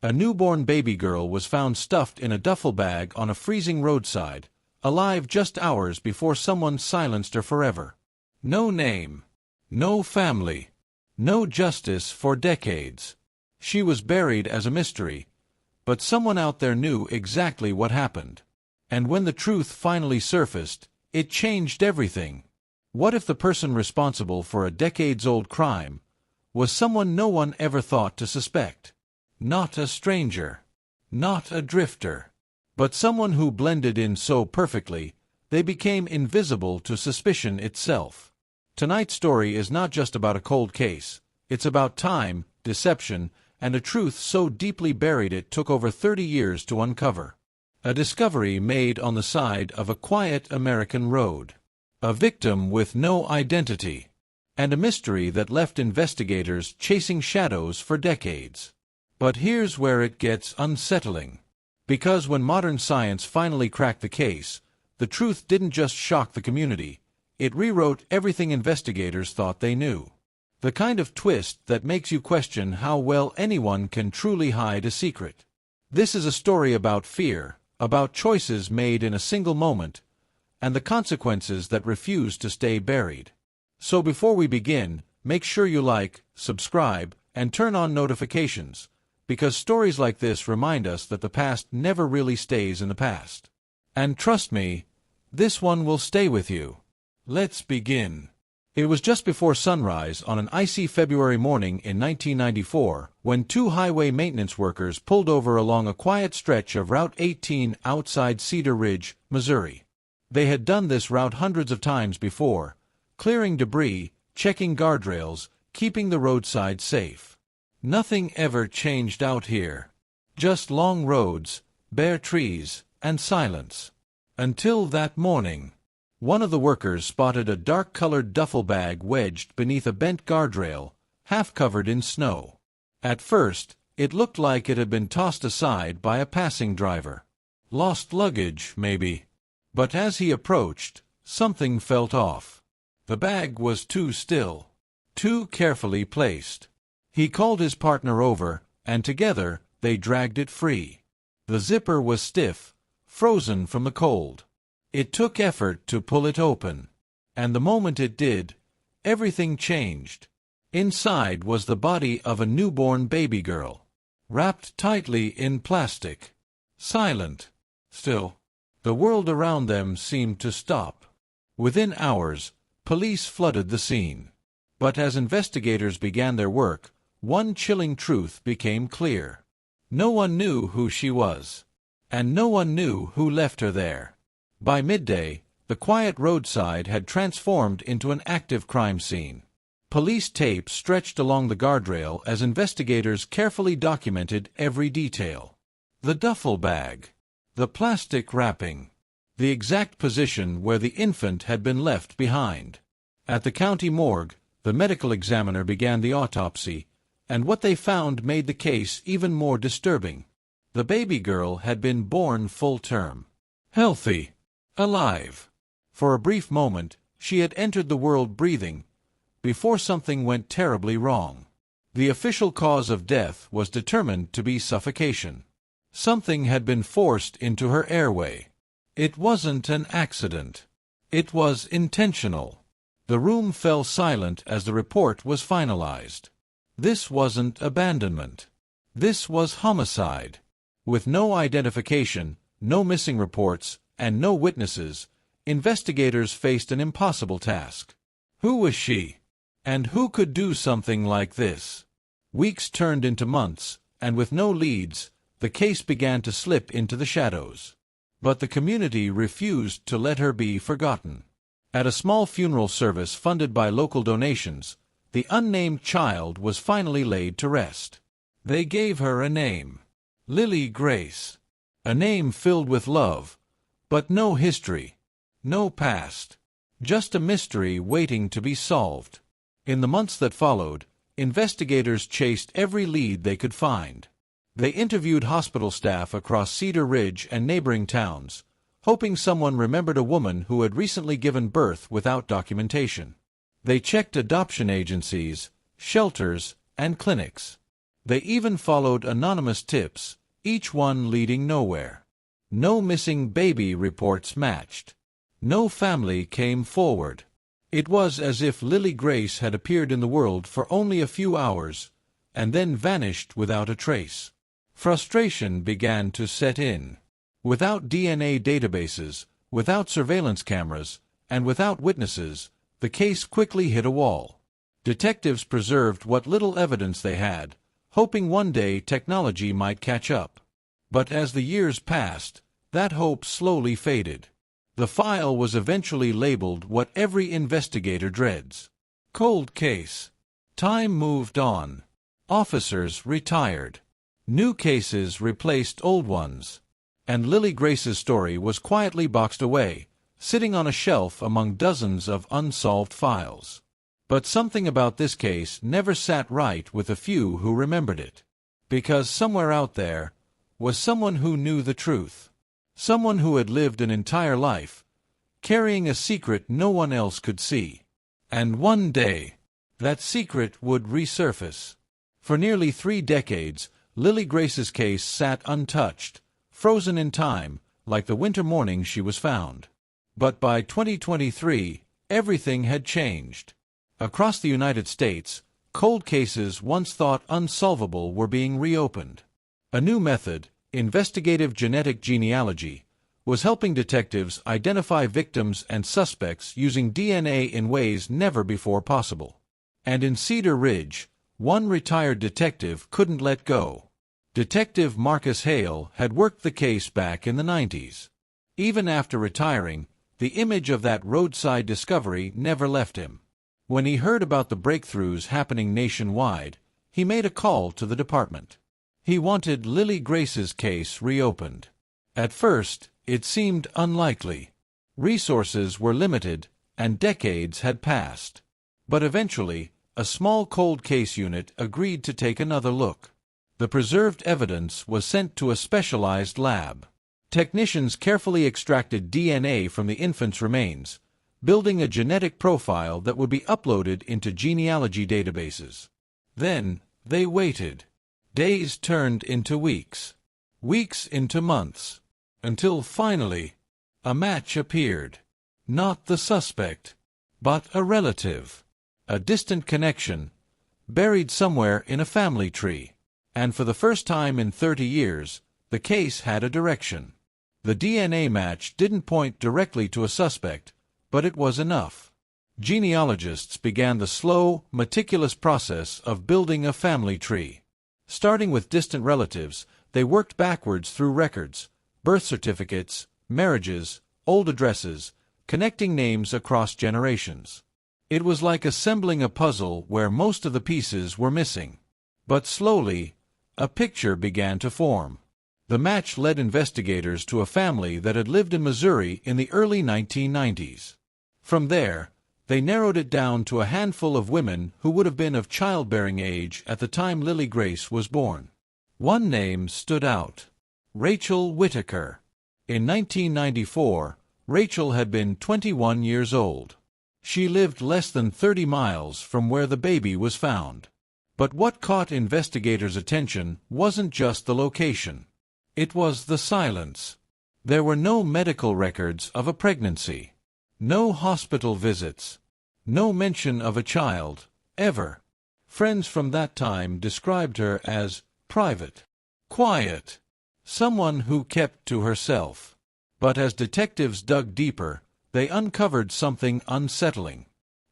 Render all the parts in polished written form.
A newborn baby girl was found stuffed in a duffel bag on a freezing roadside, alive just hours before someone silenced her forever. No name, no family, no justice for decades. She was buried as a mystery, but someone out there knew exactly what happened. And when the truth finally surfaced, it changed everything. What if the person responsible for a decades-old crime was someone no one ever thought to suspect? Not a stranger, not a drifter, but someone who blended in so perfectly, they became invisible to suspicion itself. Tonight's story is not just about a cold case, it's about time, deception, and a truth so deeply buried it took over 30 years to uncover. A discovery made on the side of a quiet American road. A victim with no identity. And a mystery that left investigators chasing shadows for decades. But here's where it gets unsettling. Because when modern science finally cracked the case, the truth didn't just shock the community, it rewrote everything investigators thought they knew. The kind of twist that makes you question how well anyone can truly hide a secret. This is a story about fear, about choices made in a single moment, and the consequences that refuse to stay buried. So before we begin, make sure you like, subscribe, and turn on notifications, because stories like this remind us that the past never really stays in the past. And trust me, this one will stay with you. Let's begin. It was just before sunrise on an icy February morning in 1994 when two highway maintenance workers pulled over along a quiet stretch of Route 18 outside Cedar Ridge, Missouri. They had done this route hundreds of times before, clearing debris, checking guardrails, keeping the roadside safe. Nothing ever changed out here. Just long roads, bare trees, and silence. Until that morning. One of the workers spotted a dark-colored duffel bag wedged beneath a bent guardrail, half covered in snow. At first, it looked like it had been tossed aside by a passing driver. Lost luggage, maybe. But as he approached, something felt off. The bag was too still, too carefully placed. He called his partner over, and together they dragged it free. The zipper was stiff, frozen from the cold. It took effort to pull it open. And the moment it did, everything changed. Inside was the body of a newborn baby girl, wrapped tightly in plastic. Silent. Still. The world around them seemed to stop. Within hours, police flooded the scene. But as investigators began their work, one chilling truth became clear. No one knew who she was. And no one knew who left her there. By midday, the quiet roadside had transformed into an active crime scene. Police tape stretched along the guardrail as investigators carefully documented every detail. The duffel bag. The plastic wrapping. The exact position where the infant had been left behind. At the county morgue, the medical examiner began the autopsy, and what they found made the case even more disturbing. The baby girl had been born full-term. Healthy. Alive. For a brief moment, she had entered the world breathing, before something went terribly wrong. The official cause of death was determined to be suffocation. Something had been forced into her airway. It wasn't an accident. It was intentional. The room fell silent as the report was finalized. This wasn't abandonment. This was homicide. With no identification, no missing reports, and no witnesses, investigators faced an impossible task. Who was she? And who could do something like this? Weeks turned into months, and with no leads, the case began to slip into the shadows. But the community refused to let her be forgotten. At a small funeral service funded by local donations, the unnamed child was finally laid to rest. They gave her a name. Lily Grace. A name filled with love, but no history, no past, just a mystery waiting to be solved. In the months that followed, investigators chased every lead they could find. They interviewed hospital staff across Cedar Ridge and neighboring towns, hoping someone remembered a woman who had recently given birth without documentation. They checked adoption agencies, shelters, and clinics. They even followed anonymous tips, each one leading nowhere. No missing baby reports matched. No family came forward. It was as if Lily Grace had appeared in the world for only a few hours, and then vanished without a trace. Frustration began to set in. Without DNA databases, without surveillance cameras, and without witnesses, the case quickly hit a wall. Detectives preserved what little evidence they had, hoping one day technology might catch up. But as the years passed, that hope slowly faded. The file was eventually labeled what every investigator dreads: cold case. Time moved on. Officers retired. New cases replaced old ones. And Lily Grace's story was quietly boxed away, sitting on a shelf among dozens of unsolved files. But something about this case never sat right with a few who remembered it. Because somewhere out there was someone who knew the truth. Someone who had lived an entire life, carrying a secret no one else could see. And one day, that secret would resurface. For nearly 3 decades, Lily Grace's case sat untouched, frozen in time, like the winter morning she was found. But by 2023, everything had changed. Across the United States, cold cases once thought unsolvable were being reopened. A new method, investigative genetic genealogy, was helping detectives identify victims and suspects using DNA in ways never before possible. And in Cedar Ridge, one retired detective couldn't let go. Detective Marcus Hale had worked the case back in the 90s. Even after retiring, the image of that roadside discovery never left him. When he heard about the breakthroughs happening nationwide, he made a call to the department. He wanted Lily Grace's case reopened. At first, it seemed unlikely. Resources were limited, and decades had passed. But eventually, a small cold case unit agreed to take another look. The preserved evidence was sent to a specialized lab. Technicians carefully extracted DNA from the infant's remains, building a genetic profile that would be uploaded into genealogy databases. Then, they waited. Days turned into weeks. Weeks into months. Until finally, a match appeared. Not the suspect, but a relative. A distant connection, buried somewhere in a family tree. And for the first time in 30 years, the case had a direction. The DNA match didn't point directly to a suspect, but it was enough. Genealogists began the slow, meticulous process of building a family tree. Starting with distant relatives, they worked backwards through records, birth certificates, marriages, old addresses, connecting names across generations. It was like assembling a puzzle where most of the pieces were missing. But slowly, a picture began to form. The match led investigators to a family that had lived in Missouri in the early 1990s. From there, they narrowed it down to a handful of women who would have been of childbearing age at the time Lily Grace was born. One name stood out: Rachel Whitaker. In 1994, Rachel had been 21 years old. She lived less than 30 miles from where the baby was found. But what caught investigators' attention wasn't just the location. It was the silence. There were no medical records of a pregnancy. No hospital visits. No mention of a child, ever. Friends from that time described her as private, quiet, someone who kept to herself. But as detectives dug deeper, they uncovered something unsettling.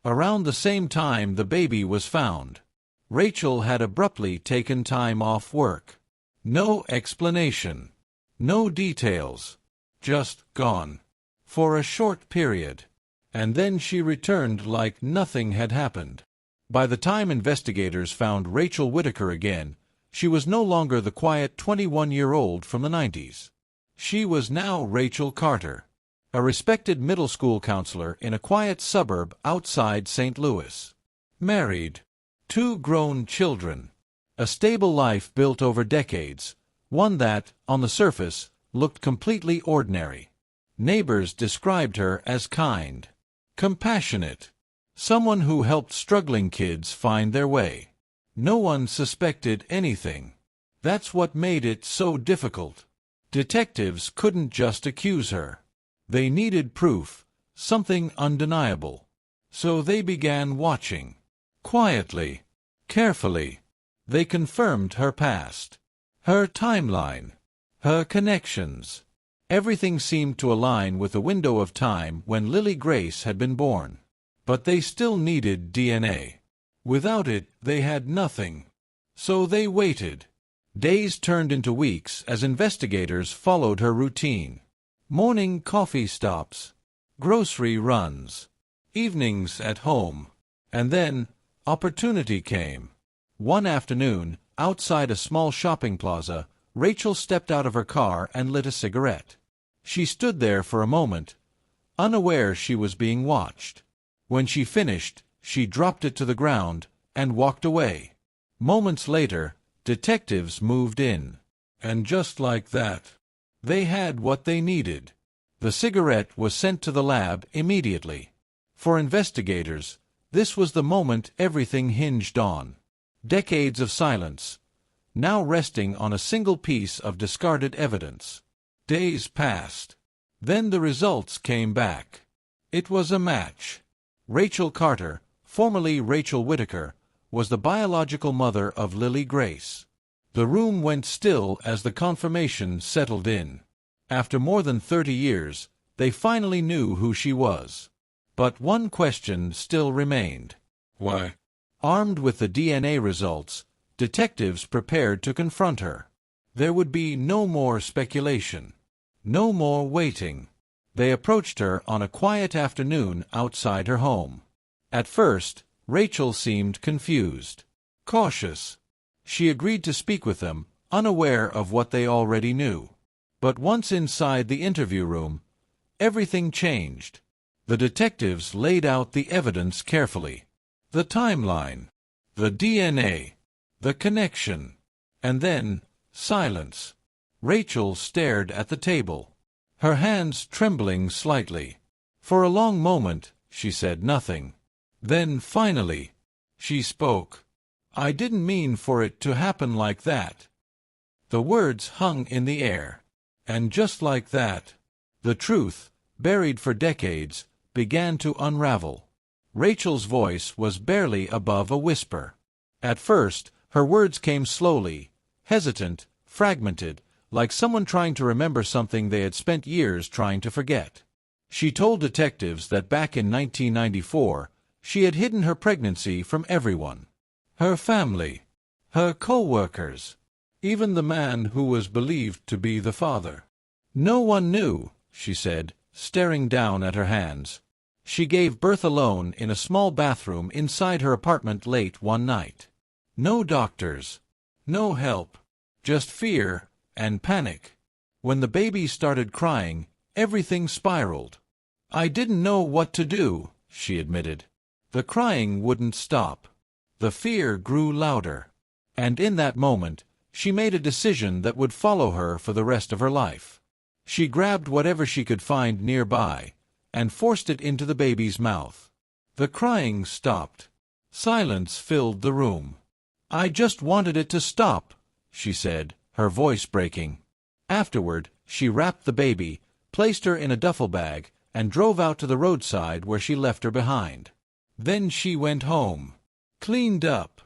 Around the same time the baby was found, Rachel had abruptly taken time off work. No explanation. No details. Just gone. For a short period. And then she returned like nothing had happened. By the time investigators found Rachel Whitaker again, she was no longer the quiet 21-year-old from the 90s. She was now Rachel Carter, a respected middle school counselor in a quiet suburb outside St. Louis. Married. 2 grown children. A stable life built over decades, one that, on the surface, looked completely ordinary. Neighbors described her as kind, compassionate, someone who helped struggling kids find their way. No one suspected anything. That's what made it so difficult. Detectives couldn't just accuse her. They needed proof, something undeniable. So they began watching. Quietly, carefully. They confirmed her past, her timeline, her connections. Everything seemed to align with the window of time when Lily Grace had been born. But they still needed DNA. Without it, they had nothing. So they waited. Days turned into weeks as investigators followed her routine. Morning coffee stops, grocery runs, evenings at home. And then, opportunity came. One afternoon, outside a small shopping plaza, Rachel stepped out of her car and lit a cigarette. She stood there for a moment, unaware she was being watched. When she finished, she dropped it to the ground and walked away. Moments later, detectives moved in. And just like that, they had what they needed. The cigarette was sent to the lab immediately. For investigators, this was the moment everything hinged on. Decades of silence, now resting on a single piece of discarded evidence. Days passed. Then the results came back. It was a match. Rachel Carter, formerly Rachel Whitaker, was the biological mother of Lily Grace. The room went still as the confirmation settled in. After more than 30 years, they finally knew who she was. But one question still remained. Why? Armed with the DNA results, detectives prepared to confront her. There would be no more speculation. No more waiting. They approached her on a quiet afternoon outside her home. At first, Rachel seemed confused, cautious. She agreed to speak with them, unaware of what they already knew. But once inside the interview room, everything changed. The detectives laid out the evidence carefully. The timeline, the DNA, the connection, and then silence. Rachel stared at the table, her hands trembling slightly. For a long moment, she said nothing. Then, finally, she spoke. "I didn't mean for it to happen like that." The words hung in the air. And just like that, the truth, buried for decades, began to unravel. Rachel's voice was barely above a whisper. At first, her words came slowly, hesitant, fragmented, like someone trying to remember something they had spent years trying to forget. She told detectives that back in 1994, she had hidden her pregnancy from everyone. Her family, her co-workers, even the man who was believed to be the father. No one knew, she said, staring down at her hands. She gave birth alone in a small bathroom inside her apartment late one night. No doctors, no help, just fear and panic. When the baby started crying, everything spiraled. "I didn't know what to do," she admitted. The crying wouldn't stop. The fear grew louder. And in that moment, she made a decision that would follow her for the rest of her life. She grabbed whatever she could find nearby and forced it into the baby's mouth. The crying stopped. Silence filled the room. "I just wanted it to stop," she said, her voice breaking. Afterward, she wrapped the baby, placed her in a duffel bag, and drove out to the roadside where she left her behind. Then she went home, cleaned up,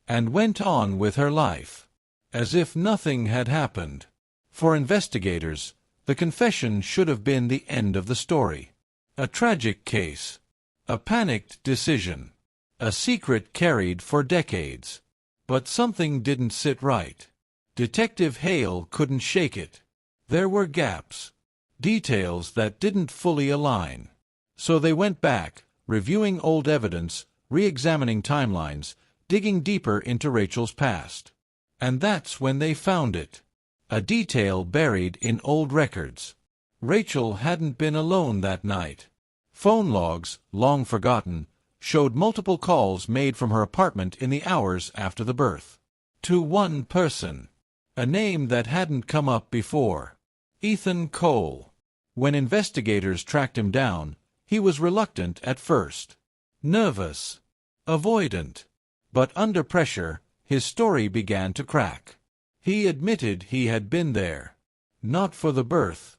and went on with her life, as if nothing had happened. For investigators, the confession should have been the end of the story. A tragic case, a panicked decision, a secret carried for decades. But something didn't sit right. Detective Hale couldn't shake it. There were gaps, details that didn't fully align. So they went back, reviewing old evidence, re-examining timelines, digging deeper into Rachel's past. And that's when they found it. A detail buried in old records. Rachel hadn't been alone that night. Phone logs, long forgotten, showed multiple calls made from her apartment in the hours after the birth. To one person. A name that hadn't come up before. Ethan Cole. When investigators tracked him down, he was reluctant at first. Nervous. Avoidant. But under pressure, his story began to crack. He admitted he had been there. Not for the birth,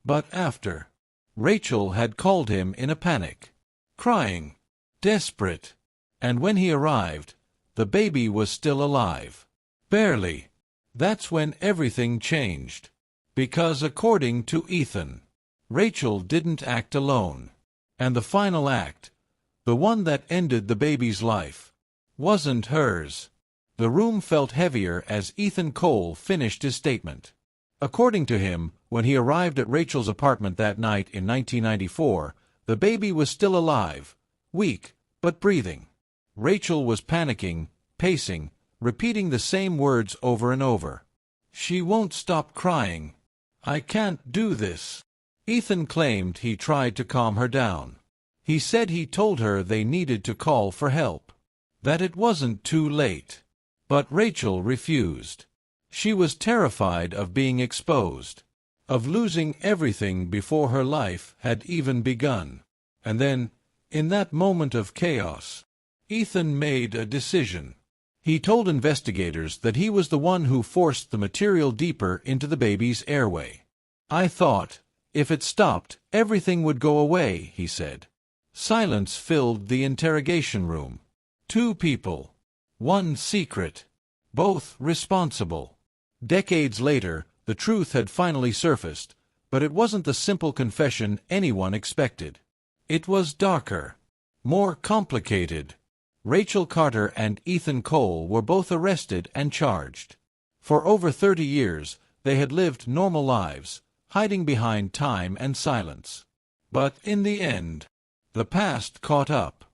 but after. Rachel had called him in a panic, crying, desperate. And when he arrived, the baby was still alive. Barely. That's when everything changed. Because according to Ethan, Rachel didn't act alone. And the final act, the one that ended the baby's life, wasn't hers. The room felt heavier as Ethan Cole finished his statement. According to him, when he arrived at Rachel's apartment that night in 1994, the baby was still alive, weak, but breathing. Rachel was panicking, pacing, repeating the same words over and over. She won't stop crying. I can't do this. Ethan claimed he tried to calm her down. He said he told her they needed to call for help, that it wasn't too late. But Rachel refused. She was terrified of being exposed, of losing everything before her life had even begun. And then, in that moment of chaos, Ethan made a decision. He told investigators that he was the one who forced the material deeper into the baby's airway. I thought, if it stopped, everything would go away, he said. Silence filled the interrogation room. Two people. One secret. Both responsible. Decades later, the truth had finally surfaced, but it wasn't the simple confession anyone expected. It was darker. More complicated. Rachel Carter and Ethan Cole were both arrested and charged. For over 30 years, they had lived normal lives, hiding behind time and silence. But in the end, the past caught up,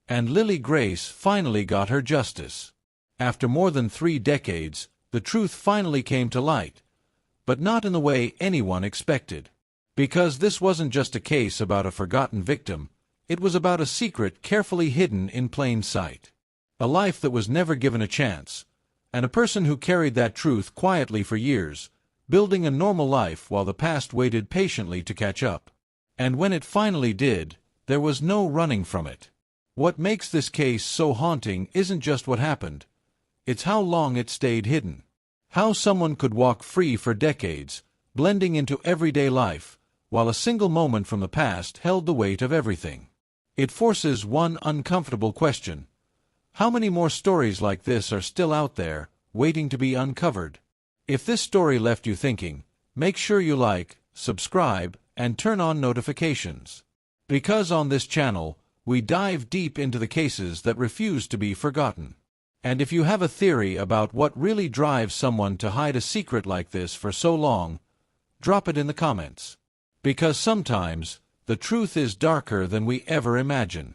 and Lily Grace finally got her justice. After more than 3 decades, the truth finally came to light, but not in the way anyone expected. Because this wasn't just a case about a forgotten victim, it was about a secret carefully hidden in plain sight. A life that was never given a chance, and a person who carried that truth quietly for years, building a normal life while the past waited patiently to catch up. And when it finally did, there was no running from it. What makes this case so haunting isn't just what happened, it's how long it stayed hidden. How someone could walk free for decades, blending into everyday life, while a single moment from the past held the weight of everything. It forces one uncomfortable question. How many more stories like this are still out there, waiting to be uncovered? If this story left you thinking, make sure you like, subscribe, and turn on notifications. Because on this channel, we dive deep into the cases that refuse to be forgotten. And if you have a theory about what really drives someone to hide a secret like this for so long, drop it in the comments. Because sometimes, the truth is darker than we ever imagine.